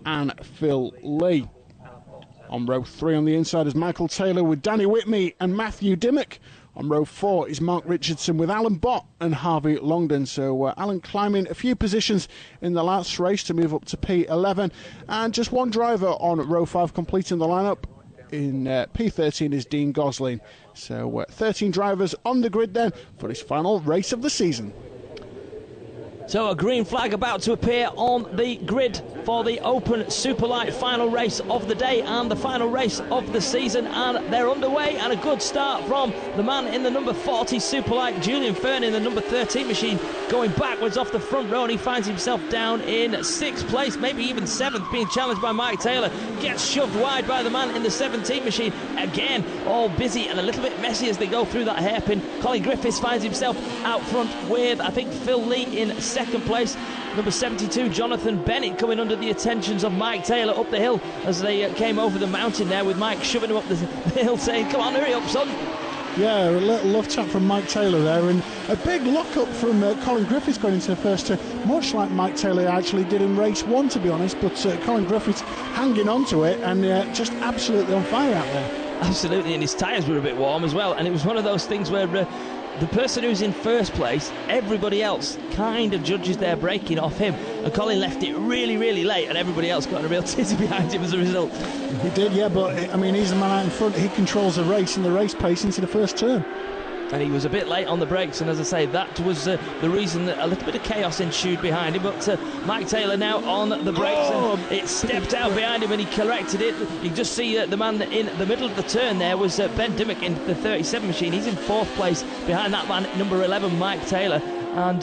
and Phil Lee. On row 3 on the inside is Michael Taylor with Danny Whitney and Matthew Dimmock. On row 4 is Mark Richardson with Alan Bott and Harvey Longden. So Alan climbing a few positions in the last race to move up to P11. And just one driver on row 5 completing the lineup. In P13 is Dean Gosling. So 13 drivers on the grid then for his final race of the season. So a green flag about to appear on the grid for the Open Superlight final race of the day and the final race of the season, and they're underway, and a good start from the man in the number 40 Superlight, Julian Fern, in the number 13 machine, going backwards off the front row, and he finds himself down in 6th place, maybe even 7th, being challenged by Mike Taylor, gets shoved wide by the man in the 17 machine, again all busy and a little bit messy as they go through that hairpin. Colin Griffiths finds himself out front with, I think, Phil Lee in 2nd place. Number 72, Jonathan Bennett, coming under the attentions of Mike Taylor up the hill as they came over the mountain there, with Mike shoving him up the hill saying, come on, hurry up, son. Yeah, a little love tap from Mike Taylor there, and a big lock-up from Colin Griffiths going into the first turn, much like Mike Taylor actually did in race 1, to be honest, but Colin Griffiths hanging on to it and just absolutely on fire out there. Absolutely, and his tyres were a bit warm as well, and it was one of those things where the person who's in first place, everybody else kind of judges their braking off him, and Colin left it really, really late, and everybody else got a real tizzy behind him as a result. He did, yeah, but I mean, he's the man out in front. He controls the race and the race pace into the first turn. And he was a bit late on the brakes, and as I say, that was the reason that a little bit of chaos ensued behind him. But Mike Taylor now on the brakes, and it stepped out behind him, and he corrected it. You just see the man in the middle of the turn there was Ben Dimmock in the 37 machine. He's in 4th place behind that man, number 11, Mike Taylor. And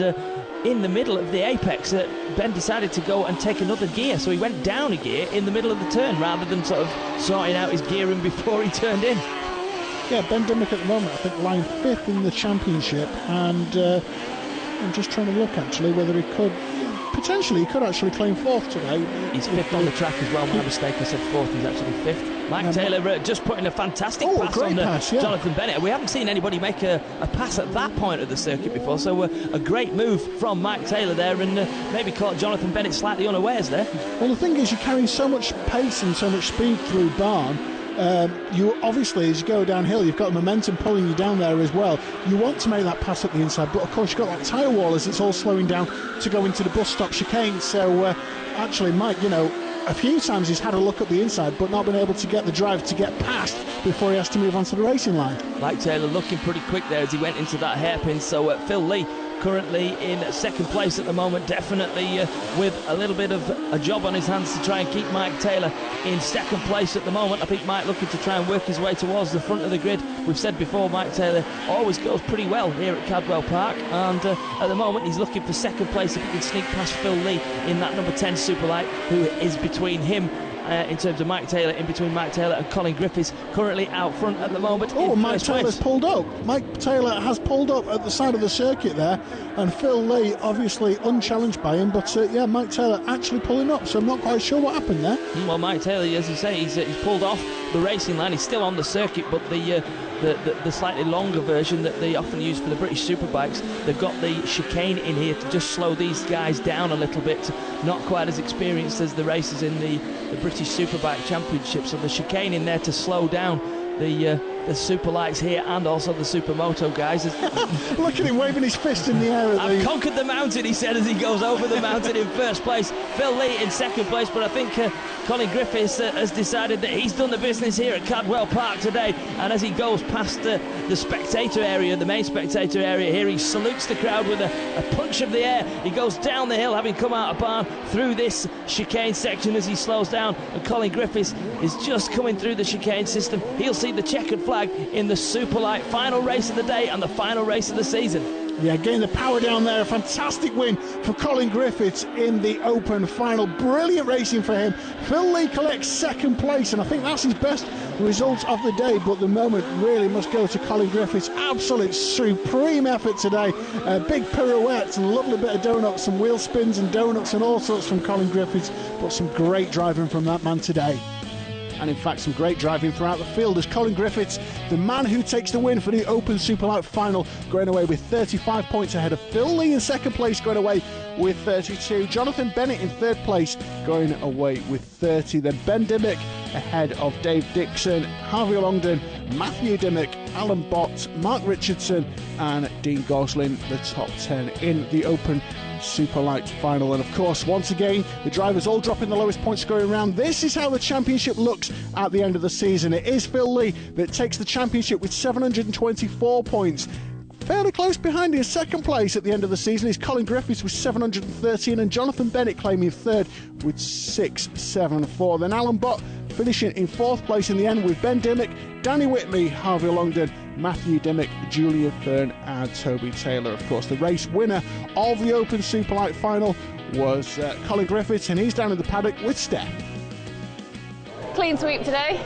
in the middle of the apex, Ben decided to go and take another gear, so he went down a gear in the middle of the turn rather than sort of sorting out his gearing before he turned in. Yeah, Ben Dimmock at the moment, I think, lying 5th in the championship, and I'm just trying to look actually whether he could, potentially he could actually claim 4th today. He's 5th on the track as well, my mistake, I said 4th, he's actually 5th. Mike Taylor just putting a fantastic pass on Jonathan Bennett. We haven't seen anybody make a pass at that point of the circuit before, so a great move from Mike Taylor there, and maybe caught Jonathan Bennett slightly unawares there. Well, the thing is, you're carrying so much pace and so much speed through Barn. You obviously, as you go downhill, you've got momentum pulling you down there as well. You want to make that pass at the inside, but of course you've got that tyre wall as it's all slowing down to go into the bus stop chicane. So actually, Mike, you know, a few times he's had a look at the inside but not been able to get the drive to get past before he has to move on to the racing line. Mike Taylor looking pretty quick there as he went into that hairpin. So Phil Lee currently in 2nd place at the moment, definitely with a little bit of a job on his hands to try and keep Mike Taylor in 2nd place at the moment. I think Mike looking to try and work his way towards the front of the grid. We've said before, Mike Taylor always goes pretty well here at Cadwell Park, and at the moment he's looking for 2nd place if he can sneak past Phil Lee in that number 10 Superlight, who is between him in terms of Mike Taylor, in between Mike Taylor and Colin Griffiths, currently out front at the moment. Oh, Mike Taylor's pulled up. Mike Taylor has pulled up at the side of the circuit there, and Phil Lee obviously unchallenged by him, but yeah, Mike Taylor actually pulling up, so I'm not quite sure what happened there. Well, Mike Taylor, as you say, he's pulled off the racing line. He's still on the circuit, but the slightly longer version that they often use for the British Superbikes, they've got the chicane in here to just slow these guys down a little bit. Not quite as experienced as the racers in the British Superbike Championship, so the chicane in there to slow down the Superlights here and also the Supermoto guys. Look at him waving his fist in the air. I've conquered the mountain, he said as he goes over the mountain in 1st place. Phil Lee in 2nd place, but I think Colin Griffiths has decided that he's done the business here at Cadwell Park today, and as he goes past the spectator area, the main spectator area here, he salutes the crowd with a punch of the air. He goes down the hill, having come out of Barn, through this chicane section as he slows down, and Colin Griffiths is just coming through the chicane system. He'll see the checkered flag in the Superlight final race of the day and the final race of the season. Yeah, getting the power down there. A fantastic win for Colin Griffiths in the Open final. Brilliant racing for him. Phil Lee collects 2nd place, and I think that's his best result of the day, but the moment really must go to Colin Griffiths. Absolute supreme effort today. Big pirouettes and a lovely bit of donuts, some wheel spins and donuts and all sorts from Colin Griffiths, but some great driving from that man today. and in fact some great driving throughout the field as Colin Griffiths, the man who takes the win for the Open Superlight final, going away with 35 points ahead of Phil Lee in second place, going away with 32. Jonathan Bennett in third place, going away with 30. Then Ben Dimmock ahead of Dave Dixon, Harvey Longden, Matthew Dimmock, Alan Bott, Mark Richardson and Dean Gosling, the top 10 in the Open Superlight final. And of course, once again, the drivers all dropping the lowest point scoring round. This is how the championship looks at the end of the season. It is Phil Lee that takes the championship with 724 points. Fairly close behind in second place at the end of the season is Colin Griffiths with 713 and Jonathan Bennett claiming third with 674. Then Alan Bott finishing in fourth place in the end with Ben Dimmock, Danny Whitney, Harvey Longden, Matthew Dimmock, Julian Thurn and Toby Taylor. Of course, the race winner of the Open Superlight final was Colin Griffiths, and he's down in the paddock with Steph. Clean sweep today.